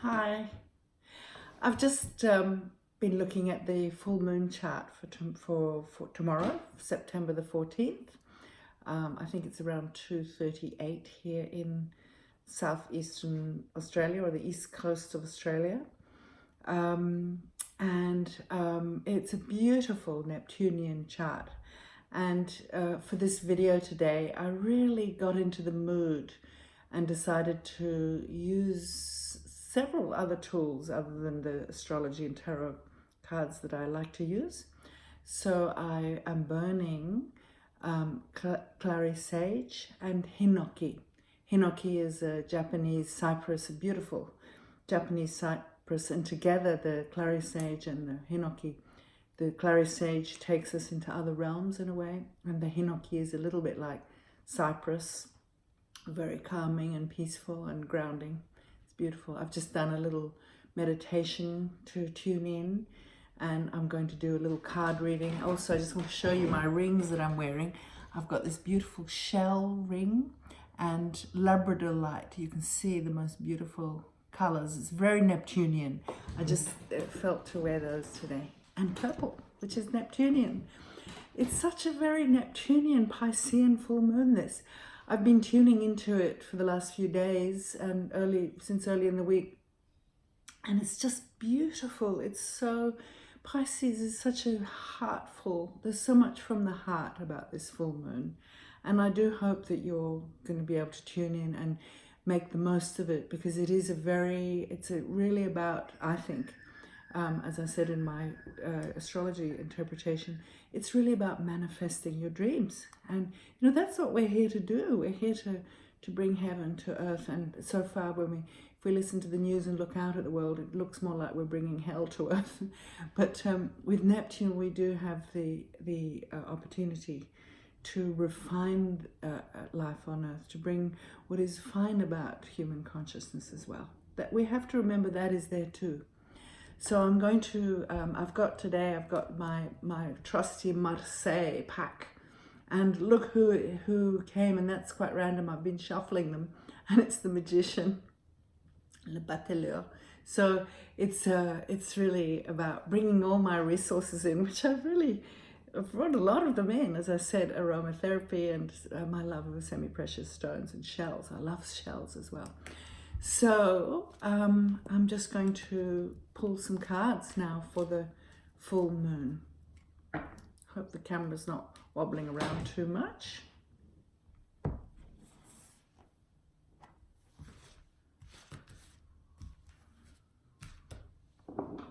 Hi, I've just been looking at the full moon chart for tomorrow, September the 14th. I think it's around 2:38 here in southeastern Australia, or the east coast of Australia. And it's a beautiful Neptunian chart. And for this video today, I really got into the mood and decided to use several other tools other than the astrology and tarot cards that I like to use. So I am burning clary sage and hinoki. Hinoki is a Japanese cypress, a beautiful Japanese cypress, and together the clary sage and the hinoki, the clary sage takes us into other realms in a way, and the hinoki is a little bit like cypress, very calming and peaceful and grounding. It's beautiful. I've just done a little meditation to tune in, and I'm going to do a little card reading. Also, I just want to show you my rings that I'm wearing. I've got this beautiful shell ring and labradorite. You can see the most beautiful colors. It's very Neptunian. I just felt to wear those today. And purple, which is Neptunian. It's such a very Neptunian Piscean full moon, this. I've been tuning into it for the last few days and since early in the week, and it's just beautiful. It's so, Pisces is such a heartful, there's so much from the heart about this full moon, and I do hope that you're going to be able to tune in and make the most of it, because it's really about, I think, as I said in my astrology interpretation, it's really about manifesting your dreams. And that's what we're here to do. We're here to bring heaven to earth. And so far, if we listen to the news and look out at the world, it looks more like we're bringing hell to earth. But with Neptune, we do have the opportunity to refine life on earth, to bring what is fine about human consciousness as well. That we have to remember that is there too. So I'm going to, I've got my trusty Marseille pack, and look who came, and that's quite random. I've been shuffling them, and it's the Magician, Le Bateleur. So it's really about bringing all my resources in, which I've brought a lot of them in. As I said, aromatherapy and my love of semi-precious stones and shells. I love shells as well. So I'm just going to pull some cards now for the full moon. Hope the camera's not wobbling around too much.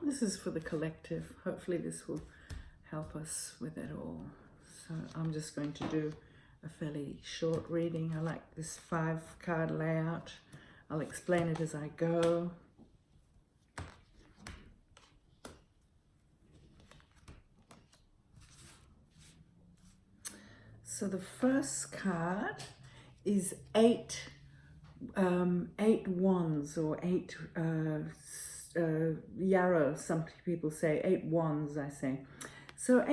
This is for the collective. Hopefully this will help us with it all. So I'm just going to do a fairly short reading. I like this 5-card layout. I'll explain it as I go. So the first card is 8 wands, or 8 yarrow, some people say, 8 wands, I say. So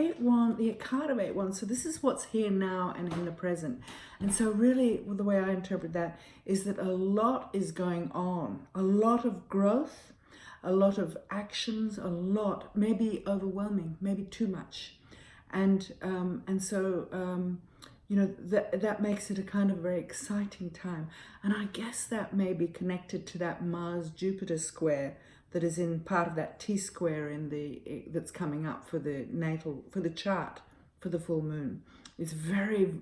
the card of 8 wands, so this is what's here now and in the present. And so really, the way I interpret that is that a lot is going on, a lot of growth, a lot of actions, maybe overwhelming, maybe too much. And so that makes it a kind of very exciting time. And I guess that may be connected to that Mars-Jupiter square that is in part of that T-square that's coming up for the chart for the full moon. It's very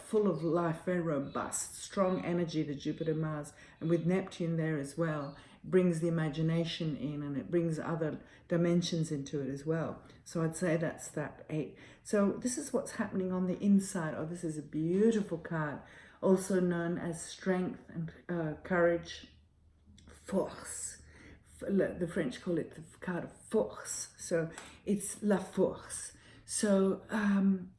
full of life, very robust, strong energy, the Jupiter-Mars. And with Neptune there as well, it brings the imagination in, and it brings other dimensions into it as well. So I'd say that's that 8. So this is what's happening on the inside. Oh, this is a beautiful card, also known as strength and courage, force. The French call it the card of force. So it's la force. So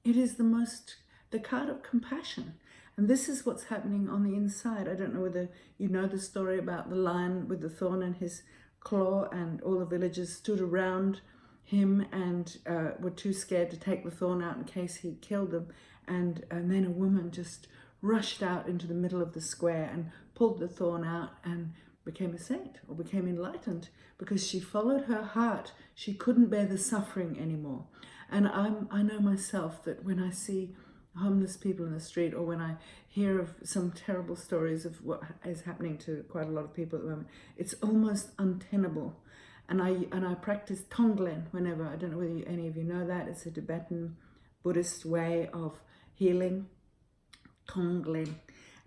it is the card of compassion. And this is what's happening on the inside. I don't know whether you know the story about the lion with the thorn in his claw, and all the villagers stood around him and were too scared to take the thorn out in case he killed them. And then a woman just rushed out into the middle of the square and pulled the thorn out and became a saint or became enlightened because she followed her heart. She couldn't bear the suffering anymore. And I know myself that when I see homeless people in the street, or when I hear of some terrible stories of what is happening to quite a lot of people at the moment, it's almost untenable. And I practice Tonglen whenever. I don't know whether any of you know that. It's a Tibetan Buddhist way of healing, Tonglen.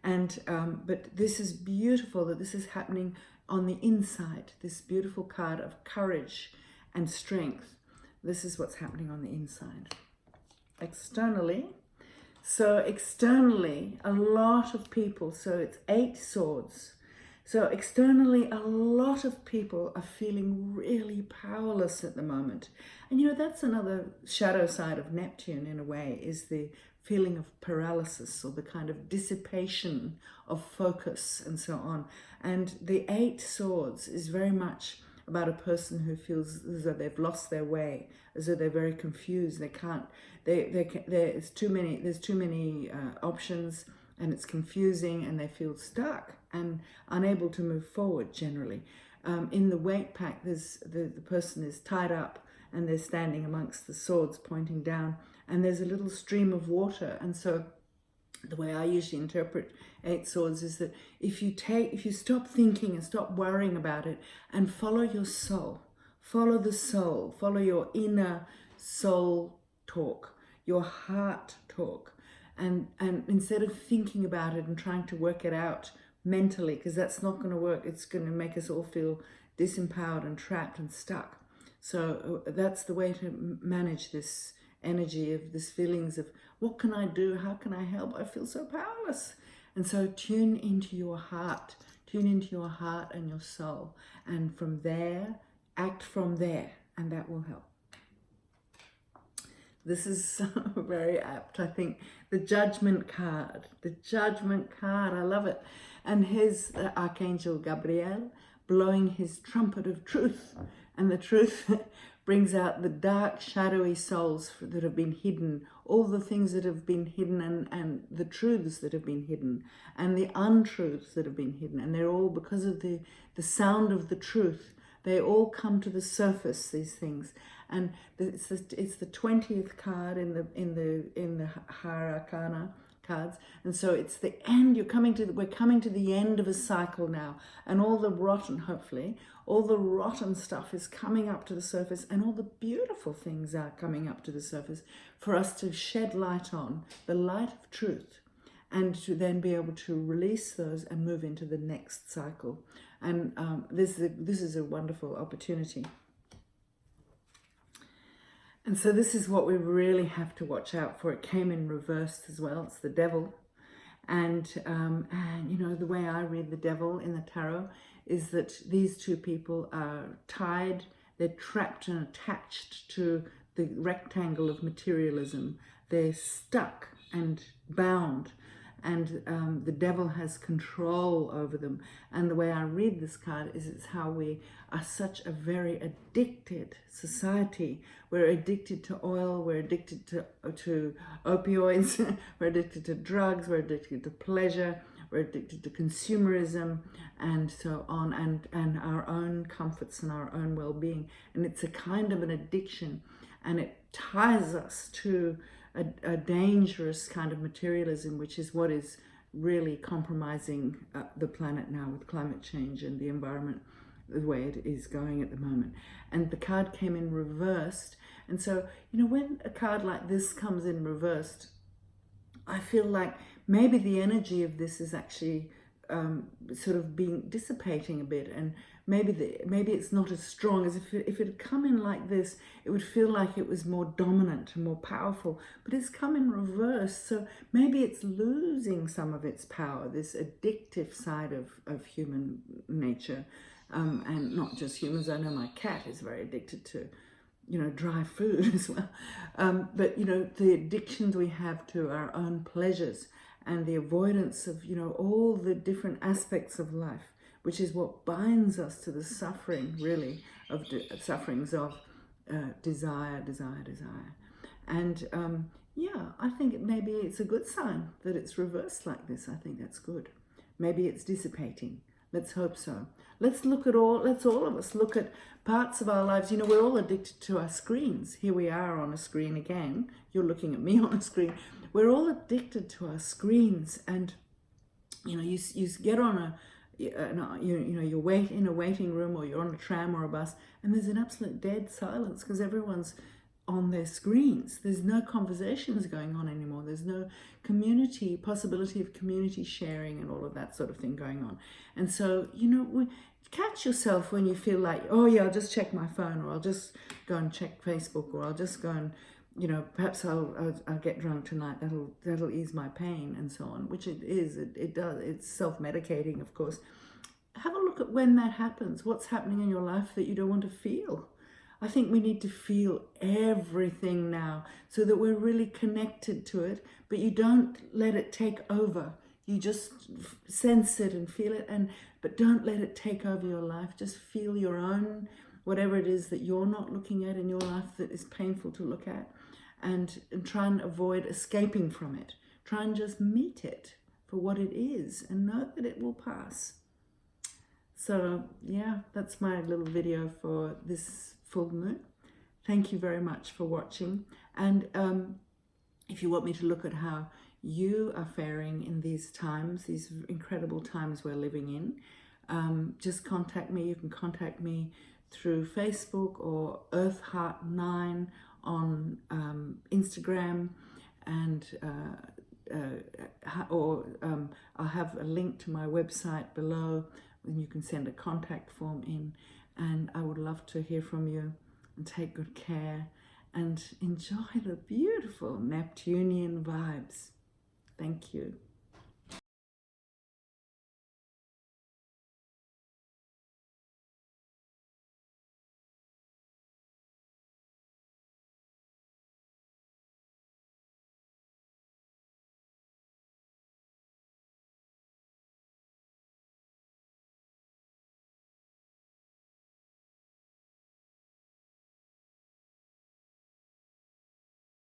And but this is beautiful that this is happening on the inside. This beautiful card of courage and strength. This is what's happening on the inside. Externally, so externally, a lot of people, so it's 8 swords. So externally, a lot of people are feeling really powerless at the moment. And you know, that's another shadow side of Neptune in a way, is the feeling of paralysis, or the kind of dissipation of focus and so on. And the 8 swords is very much about a person who feels as though they've lost their way, as though they're very confused. They can't, there's too many options, and it's confusing, and they feel stuck and unable to move forward generally. In the weight pack, there's the person is tied up, and they're standing amongst the swords pointing down, and there's a little stream of water. And so the way I usually interpret 8 swords is that if you stop thinking and stop worrying about it and follow your soul, follow the soul, follow your inner soul talk, your heart talk, and instead of thinking about it and trying to work it out mentally, because that's not going to work. It's going to make us all feel disempowered and trapped and stuck. So that's the way to manage this energy of this feelings of, what can I do? How can I help? I feel so powerless. And so tune into your heart and your soul. And from there, act from there, and that will help. This is very apt, I think. The Judgment card, I love it. And here's the Archangel Gabriel blowing his trumpet of truth. And the truth brings out the dark, shadowy souls that have been hidden, all the things that have been hidden, and the truths that have been hidden, and the untruths that have been hidden. And they're all, because of the sound of the truth, they all come to the surface, these things. And it's the 20th card in the Higher Arcana cards, and so it's the end. We're coming to the end of a cycle now, and all the rotten stuff is coming up to the surface, and all the beautiful things are coming up to the surface for us to shed light on, the light of truth, and to then be able to release those and move into the next cycle. And this is a wonderful opportunity. And so this is what we really have to watch out for. It came in reversed as well. It's the devil. And you know, the way I read the devil in the tarot is that these two people are tied, they're trapped and attached to the rectangle of materialism. They're stuck and bound, and the devil has control over them. And the way I read this card is it's how we are such a very addicted society. We're addicted to oil, we're addicted to opioids, we're addicted to drugs, we're addicted to pleasure, we're addicted to consumerism, and so on, and our own comforts and our own well-being. And it's a kind of an addiction, and it ties us to a dangerous kind of materialism, which is what is really compromising the planet now with climate change and the environment the way it is going at the moment. And the card came in reversed. And so, you know, when a card like this comes in reversed, I feel like maybe the energy of this is actually sort of being dissipating a bit, and maybe it's not as strong as if it had come in like this. It would feel like it was more dominant and more powerful, but it's come in reverse, so maybe it's losing some of its power, this addictive side of human nature, and not just humans. I know my cat is very addicted to, you know, dry food as well, but you know, the addictions we have to our own pleasures and the avoidance of, you know, all the different aspects of life, which is what binds us to the suffering, really, of sufferings of desire. And yeah, I think maybe it's a good sign that it's reversed like this. I think that's good. Maybe it's dissipating. Let's hope so. Let's all of us look at parts of our lives. You know, we're all addicted to our screens. Here we are on a screen again. You're looking at me on a screen. We're all addicted to our screens. And, you know, you get on you're in a waiting room, or you're on a tram or a bus, and there's an absolute dead silence because everyone's on their screens. There's no conversations going on anymore. There's no possibility of community sharing and all of that sort of thing going on. And so, you know, catch yourself when you feel like, oh yeah, I'll just check my phone, or I'll just go and check Facebook, or I'll just go and, you know, perhaps I'll get drunk tonight. That'll ease my pain, and so on. Which it is. It does. It's self-medicating, of course. Have a look at when that happens. What's happening in your life that you don't want to feel? I think we need to feel everything now so that we're really connected to it, but you don't let it take over. You just sense it and feel it, but don't let it take over your life. Just feel your own, whatever it is that you're not looking at in your life that is painful to look at, and try and avoid escaping from it. Try and just meet it for what it is and know that it will pass. So yeah, that's my little video for this full moon. Thank you very much for watching. And if you want me to look at how you are faring in these times, these incredible times we're living in, just contact me. You can contact me through Facebook or EarthHeart9 on Instagram, and I'll have a link to my website below, and you can send a contact form in. And I would love to hear from you, and take good care and enjoy the beautiful Neptunian vibes. Thank you.